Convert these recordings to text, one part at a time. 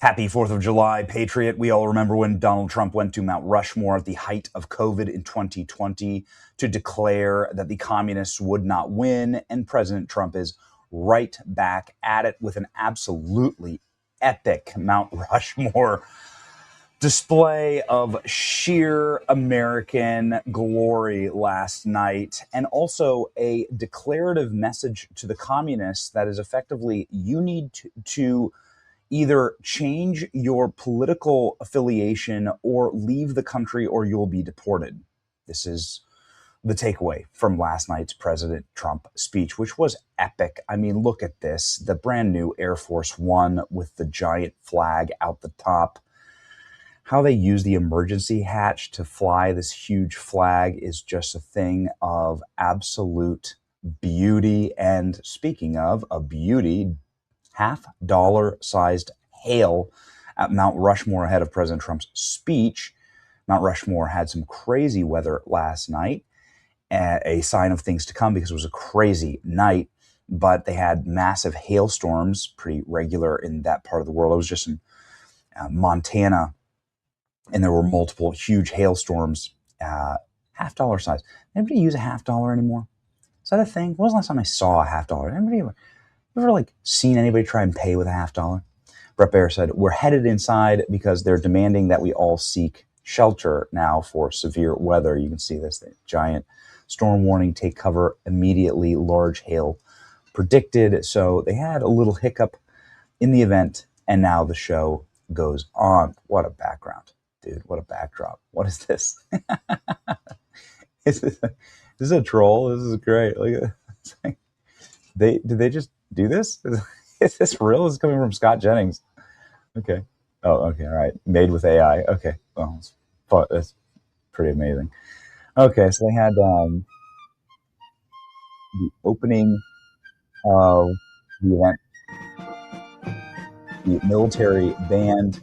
Happy 4th of July, Patriot. We all remember when Donald Trump went to Mount Rushmore at the height of COVID in 2020 to declare that the communists would not win, and President Trump is right back at it with an absolutely epic Mount Rushmore display of sheer American glory last night, and also a declarative message to the communists that is effectively, you need to either change your political affiliation or leave the country or you'll be deported. This is the takeaway from last night's President Trump speech, which was epic. I mean, look at this. The brand new Air Force One with the giant flag out the top. How they use the emergency hatch to fly this huge flag is just a thing of absolute beauty. And speaking of a beauty, $50 sized hail at Mount Rushmore ahead of President Trump's speech. Mount Rushmore had some crazy weather last night, a sign of things to come because it was a crazy night, but they had massive hailstorms, pretty regular in that part of the world. I was just in Montana, and there were multiple huge hailstorms, $50 size. Anybody use a $50 anymore? Is that a thing? When was the last time I saw a $50? Anybody ever seen anybody try and pay with a $50? Brett Baer said, we're headed inside because they're demanding that we all seek shelter now for severe weather. You can see this giant storm warning, take cover immediately, large hail predicted. So they had a little hiccup in the event, and now the show goes on. What a background, dude. What a backdrop. What is this? Is this a troll? This is great. Did they just do this? Is this real? This is coming from Scott Jennings. Okay. Oh, okay. All right. Made with AI. Okay. Well, that's pretty amazing. Okay. So they had the opening of the event. The military band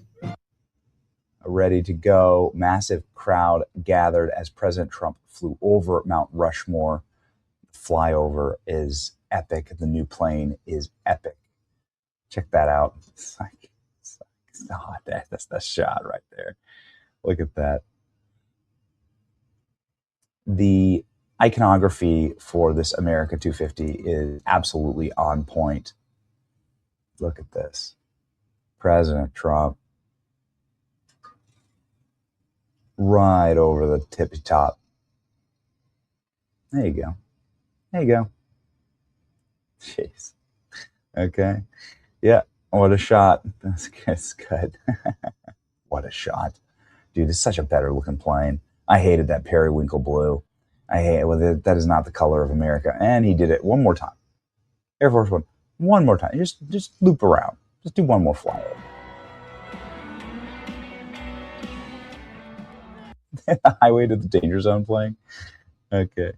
ready to go. Massive crowd gathered as President Trump flew over Mount Rushmore. Flyover is epic. The new plane is epic. Check that out. That's the shot right there. Look at that. The iconography for this America 250 is absolutely on point. Look at this. President Trump right over the tippy top. There you go. There you go. Jeez. Okay. Yeah. What a shot. That's good. What a shot. Dude, it's such a better looking plane. I hated that periwinkle blue. That is not the color of America. And he did it one more time. Air Force One. One more time. Just loop around. Just do one more flyover. Highway to the Danger Zone playing. Okay.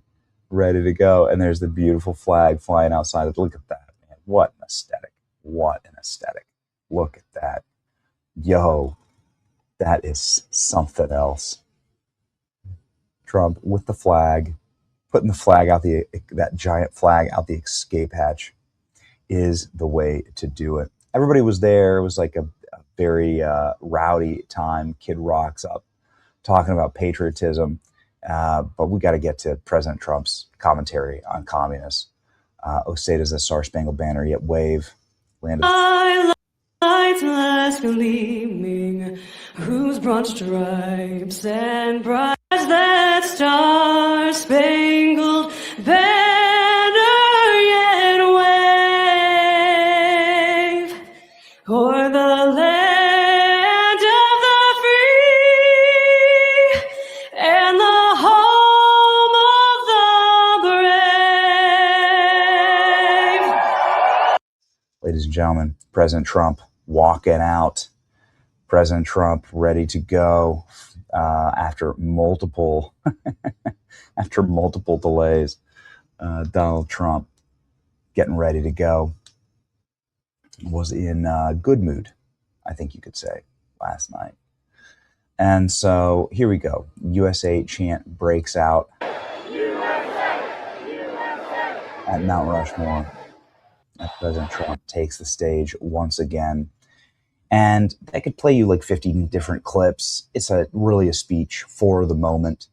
Ready to go. And there's the beautiful flag flying outside. Look at that, man. What an aesthetic. What an aesthetic. Look at that. Yo, that is something else. Trump with the flag, putting the flag out, that giant flag out the escape hatch is the way to do it. Everybody was there. It was like a very rowdy time. Kid Rock's up talking about patriotism. But we got to get to President Trump's commentary on communists. Oh, say does the Star Spangled Banner yet wave? Land of lights last gleaming, whose broad stripes and bright as that Star Spangled Banner yet wave o'er the land of the free and the home of the brave. Ladies and gentlemen, President Trump walking out. President Trump ready to go after multiple delays. Donald Trump getting ready to go. Was in good mood, I think you could say, last night. And so here we go. USA chant breaks out at Mount Rushmore. President Trump takes the stage once again. And I could play you like 50 different clips. It's really a speech for the moment.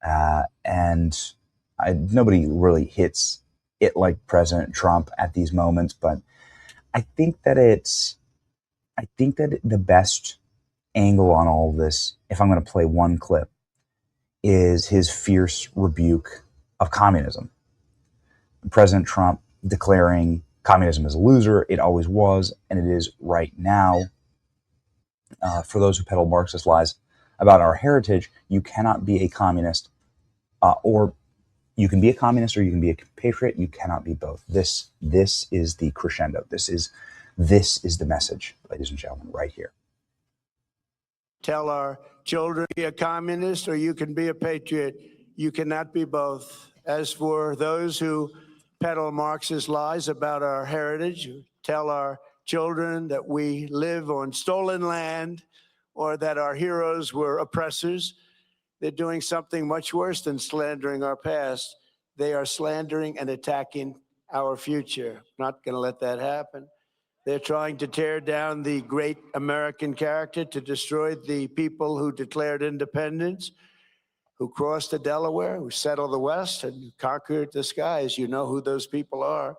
And nobody really hits it like President Trump at these moments, but I think that the best angle on all of this, if I'm going to play one clip, is his fierce rebuke of communism. President Trump declaring communism is a loser. It always was, and it is right now. For those who peddle Marxist lies about our heritage, you cannot be a communist, or you can be a communist, or you can be a patriot. You cannot be both. This is the crescendo. This is the message, ladies and gentlemen, right here. Tell our children, be a communist or you can be a patriot. You cannot be both. As for those who peddle Marxist lies about our heritage, tell our children that we live on stolen land or that our heroes were oppressors. They're doing something much worse than slandering our past. They are slandering and attacking our future. Not going to let that happen. They're trying to tear down the great American character, to destroy the people who declared independence, who crossed the Delaware, who settled the West and conquered the skies. You know who those people are.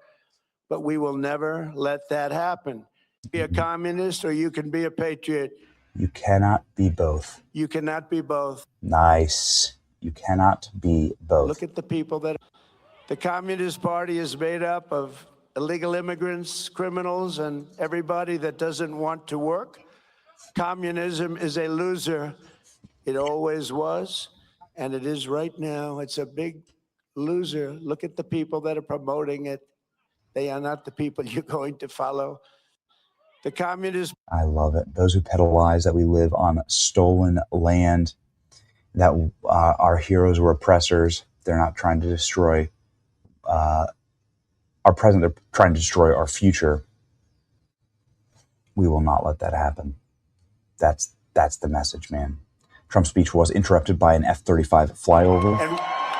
But we will never let that happen. Be a communist or you can be a patriot. You cannot be both. You cannot be both. Nice. You cannot be both. Look at the people that... The Communist Party is made up of illegal immigrants, criminals, and everybody that doesn't want to work. Communism is a loser. It always was, and it is right now. It's a big loser. Look at the people that are promoting it. They are not the people you're going to follow. The communist... I love it. Those who peddle lies that we live on stolen land, that our heroes were oppressors. They're not trying to destroy our present, they're trying to destroy our future. We will not let that happen. That's the message, man. Trump's speech was interrupted by an F-35 flyover.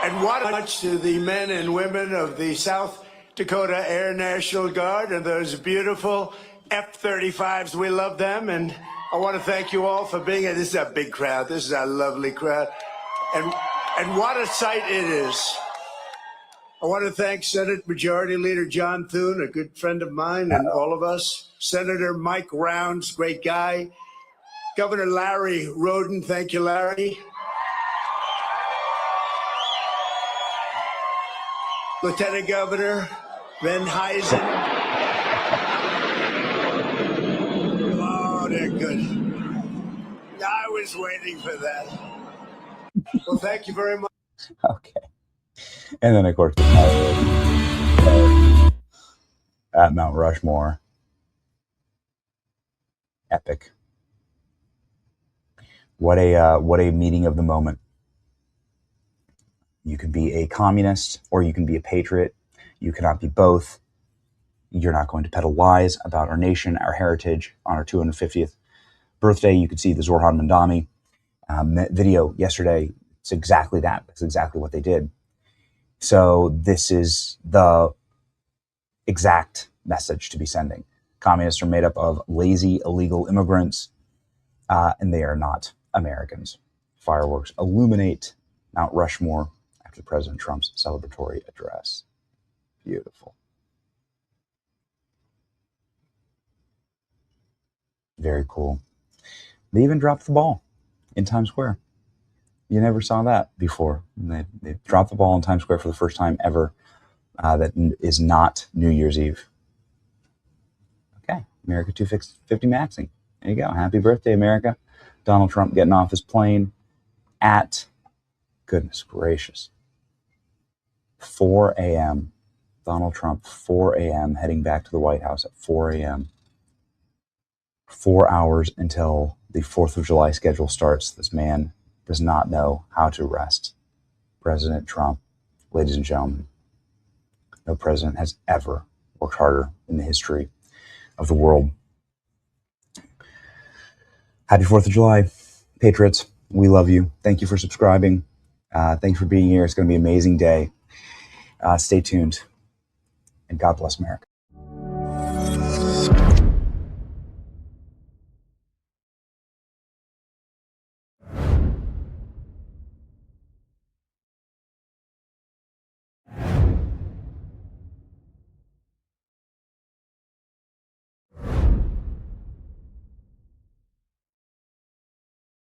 And what much to the men and women of the South Dakota Air National Guard and those beautiful F-35s. We love them, and I want to thank you all for being here. This is a big crowd. This is a lovely crowd. And what a sight it is. I want to thank Senate Majority Leader John Thune, a good friend of mine, and all of us. Senator Mike Rounds, great guy. Governor Larry Roden, thank you, Larry. Lieutenant Governor Ben Heisen. Oh, they're good. I was waiting for that. Well, thank you very much. Okay. And then, of course, at Mount Rushmore. Epic. What a meeting of the moment. You can be a communist or you can be a patriot. You cannot be both. You're not going to peddle lies about our nation, our heritage. On our 250th birthday, you could see the Zorhan Mandami video yesterday. It's exactly that. It's exactly what they did. So this is the exact message to be sending. Communists are made up of lazy, illegal immigrants, and they are not Americans. Fireworks illuminate Mount Rushmore after President Trump's celebratory address. Beautiful. Very cool. They even dropped the ball in Times Square. You never saw that before. They dropped the ball in Times Square for the first time ever. That is not New Year's Eve. Okay, America 250 maxing. There you go. Happy birthday, America. Donald Trump getting off his plane at, goodness gracious, 4 a.m. Donald Trump, 4 a.m., heading back to the White House at 4 a.m. 4 hours until the 4th of July schedule starts. This man does not know how to rest. President Trump, ladies and gentlemen, no president has ever worked harder in the history of the world. Happy 4th of July, Patriots. We love you. Thank you for subscribing. Thank you for being here. It's going to be an amazing day. Stay tuned. And God bless America.